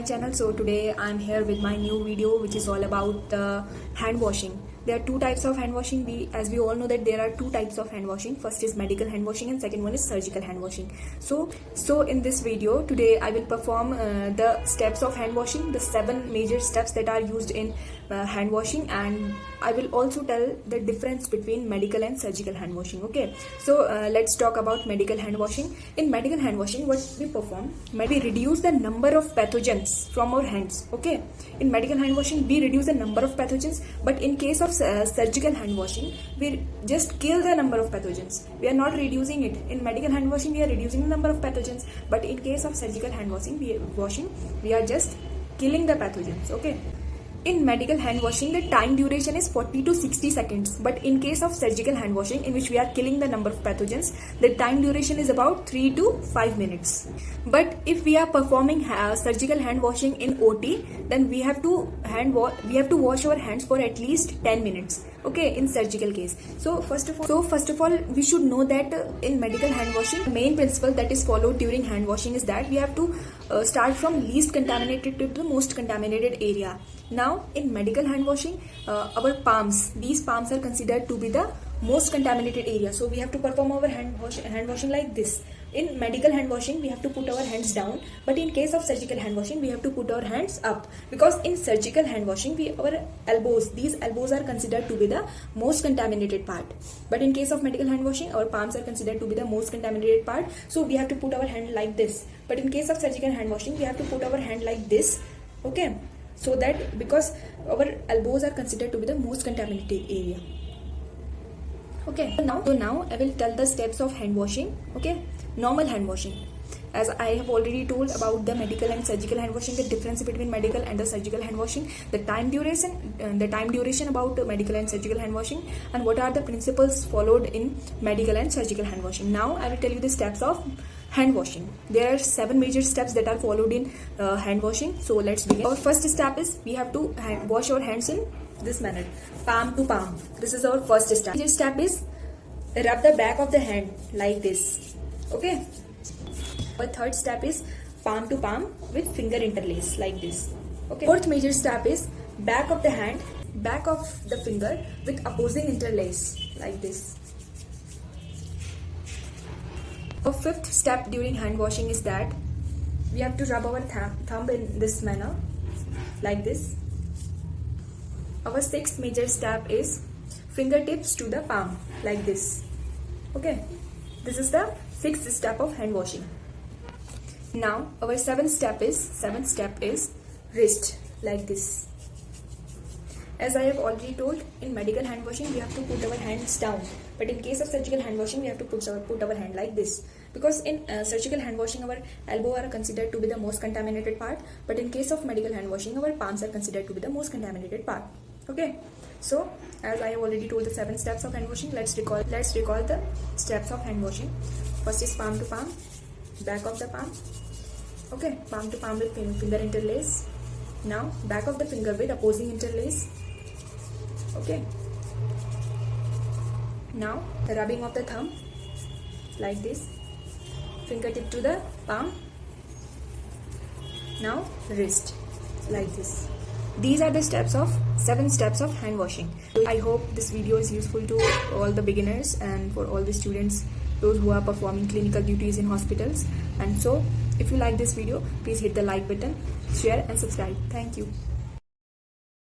channel. So today I'm here with my new video which is all about hand washing. There are two types of hand washing. As we all know that there are two types of hand washing. First is medical hand washing and second one is surgical hand washing. So in this video today I will perform the steps of hand washing, the 7 major steps that are used in hand washing, and I will also tell the difference between medical and surgical hand washing. Okay, so let's talk about medical hand washing. In medical hand washing, what we perform, we reduce the number of pathogens from our hands. Okay, in medical hand washing we reduce the number of pathogens, but in case of surgical hand washing we just kill the number of pathogens. We are not reducing it. In medical hand washing we are reducing the number of pathogens, but in case of surgical hand washing we are just killing the pathogens. Okay, in medical hand washing the time duration is 40 to 60 seconds, but in case of surgical hand washing, in which we are killing the number of pathogens, the time duration is about 3 to 5 minutes. But if we are performing surgical hand washing in OT, then we have to wash our hands for at least 10 minutes. Okay, in surgical case. So first of all we should know that in medical hand washing, the main principle that is followed during hand washing is that we have to start from least contaminated to the most contaminated area. Now in medical hand washing, our palms, these palms are considered to be the most contaminated area, so we have to perform our hand washing like this. In medical hand washing we have to put our hands down, but in case of surgical hand washing we have to put our hands up, because in surgical hand washing our elbows, these elbows are considered to be the most contaminated part, but in case of medical hand washing our palms are considered to be the most contaminated part, so we have to put our hand like this. But in case of surgical hand washing we have to put our hand like this. Okay, so that because our elbows are considered to be the most contaminated area. Okay, so now I will tell the steps of hand washing. Okay, normal hand washing, as I have already told about the medical and surgical hand washing, the difference between medical and the surgical hand washing, the time duration about medical and surgical hand washing, and what are the principles followed in medical and surgical hand washing. Now I will tell you the steps of hand washing. There are 7 major steps that are followed in hand washing. So let's begin. Our first step is we have to wash our hands in this manner, palm to palm. This is our first step. Major step is rub the back of the hand like this. Okay, our third step is palm to palm with finger interlace like this. Okay, fourth major step is back of the hand, back of the finger with opposing interlace like this. Our fifth step during hand washing is that we have to rub our thumb in this manner like this. Our sixth major step is fingertips to the palm like this. Okay, this is the sixth step of hand washing. Now our seventh step is wrist like this. As I have already told, in medical hand washing we have to put our hands down, but in case of surgical hand washing we have to put our hand like this, because in surgical hand washing our elbow are considered to be the most contaminated part, but in case of medical hand washing our palms are considered to be the most contaminated part. Okay, so as I have already told the 7 steps of hand washing, let's recall the steps of hand washing. First is palm to palm, back of the palm. Okay, palm to palm with finger interlace. Now back of the finger with opposing interlace. Okay, now rubbing of the thumb like this, fingertip to the palm. Now wrist like this. These are the 7 steps of hand washing. I hope this video is useful to all the beginners and for all the students, those who are performing clinical duties in hospitals. And so if you like this video, please hit the like button, share and subscribe. Thank you.